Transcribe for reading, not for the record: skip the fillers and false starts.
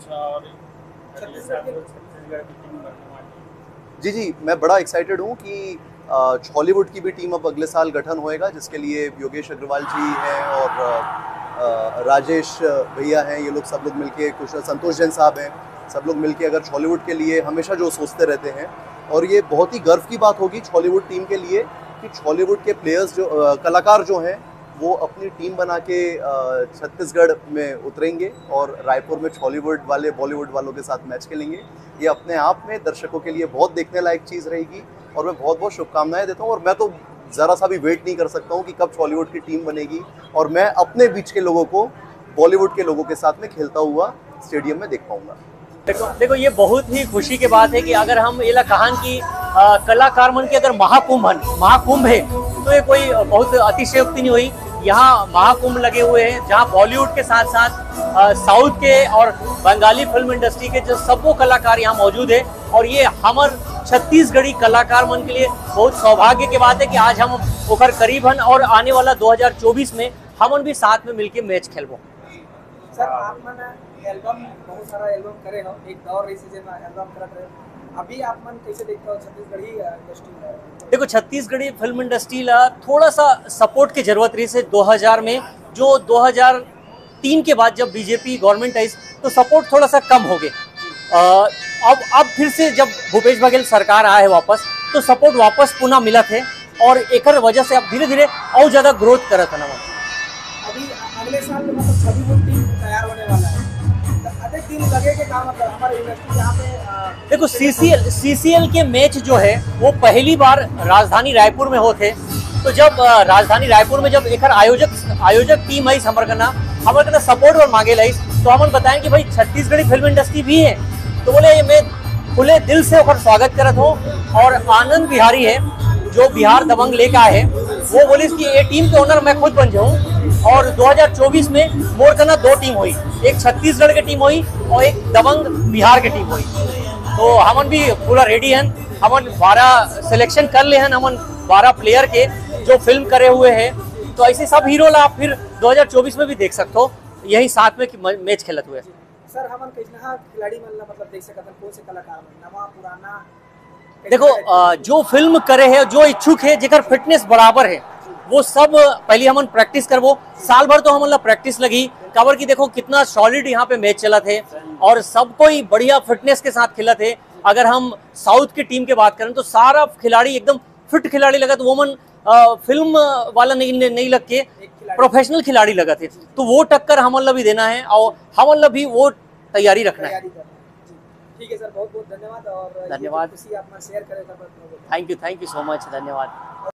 अच्छा और छत्तीसगढ़ की टीम बनने वाली है। जी, मैं बड़ा एक्साइटेड हूँ कि हॉलीवुड की भी टीम अब अगले साल गठन होएगा, जिसके लिए योगेश अग्रवाल जी हैं और राजेश भैया हैं, ये लोग सब लोग मिलके, कुछ संतोष जैन साहब हैं, सब लोग मिलके अगर हॉलीवुड के लिए हमेशा जो सोचते रहते हैं, और ये बहुत ही गर्व की बात होगी हॉलीवुड टीम के लिए कि हॉलीवुड के प्लेयर्स जो कलाकार जो हैं वो अपनी टीम बना के छत्तीसगढ़ में उतरेंगे और रायपुर में हॉलीवुड वाले बॉलीवुड वालों के साथ मैच खेलेंगे। ये अपने आप में दर्शकों के लिए बहुत देखने लायक चीज़ रहेगी और मैं बहुत बहुत शुभकामनाएं देता हूँ। और मैं तो ज़रा सा भी वेट नहीं कर सकता हूँ कि कब हॉलीवुड की टीम बनेगी और मैं अपने बीच के लोगों को बॉलीवुड के लोगों के साथ में खेलता हुआ स्टेडियम में देख पाऊँगा। देखो ये बहुत ही खुशी की बात है कि अगर हम ये कहान की कलाकार मन की अगर महाकुंभ है तो ये कोई बहुत अतिशयोक्ति नहीं हुई। यहाँ महाकुंभ लगे हुए हैं जहाँ बॉलीवुड के साथ साथ साउथ के और बंगाली फिल्म इंडस्ट्री के जो सब वो कलाकार यहाँ मौजूद है और ये हमार छत्तीसगढ़ी कलाकार मन के लिए बहुत सौभाग्य की बात है कि आज हम ओकर करीब हन और आने वाला 2024 में हमन भी साथ में मिलके मैच खेलबो। सर आप मन एल्बम बहुत सारा एल्बम करे हो, एक दौर रही से में एल्बम करत रहे, अभी आप मन कैसे देखते हो छत्तीसगढ़ी इंडस्ट्री में? देखो छत्तीसगढ़ी फिल्म इंडस्ट्री ला थोड़ा सा सपोर्ट की जरूरत रही से 2000 में, जो 2003 के बाद जब बीजेपी गवर्नमेंट आई तो सपोर्ट थोड़ा सा कम हो गया। अब फिर से जब भूपेश बघेल सरकार आए है वापस तो सपोर्ट वापस पुनः मिला थे और एक वजह से अब धीरे धीरे और ज्यादा ग्रोथ करा था ना। अभी अगले साल मतलब सभी वो टीम तैयार होने वाला है, तो अधिक दिन लगे के काम मतलब हमारे इंडस्ट्री यहाँ पे देखो सीसीएल के मैच जो है वो पहली बार राजधानी रायपुर में होते। तो जब राजधानी रायपुर में जब एक आयोजक टीम आई हमारे ना सपोर्ट और मांगे लाई तो हम बताएं कि भाई छत्तीसगढ़ी फिल्म इंडस्ट्री भी है, तो बोले मैं खुले दिल से और स्वागत करत हूँ। और आनंद बिहारी है जो बिहार दबंग लेकर आए हैं, वो बोले कि ये टीम के ओनर मैं खुद बन जाऊँ। और 2024 में मोर करना 2 टीम हुई, एक छत्तीसगढ़ की टीम हुई और एक दबंग बिहार की टीम हुई। तो हमन भी पूरा रेडी हैं, हमन 12 सिलेक्शन कर ले हैं, हमन 12 प्लेयर के जो फिल्म करे हुए हैं। तो ऐसे सब हीरो ला आप फिर 2024 में भी देख सकते हो, यही साथ में मैच खेलत हुए। सर हमन कैसे खिलाड़ी मतलब देख सकते हैं कौन से कलाकार नवा पुराना? देखो जो फिल्म करे है, जो इच्छुक है, जेकर फिटनेस बराबर है, वो सब पहले हमन प्रैक्टिस करबो। साल भर तो हमन प्रैक्टिस लगी कवर की। देखो कितना सॉलिड यहाँ पे मैच चला थे और सब कोई बढ़िया फिटनेस के साथ खेला थे। अगर हम साउथ की टीम की बात करें तो सारा खिलाड़ी एकदम फिट खिलाड़ी लगा, तो वो मन फिल्म वाला नहीं लग के प्रोफेशनल खिलाड़ी लगा थे। तो वो टक्कर हमन भी देना है और हमन भी वो तैयारी रखना है। ठीक है सर, बहुत बहुत धन्यवाद। और धन्यवाद, आप शेयर करें। थैंक यू सो मच, धन्यवाद।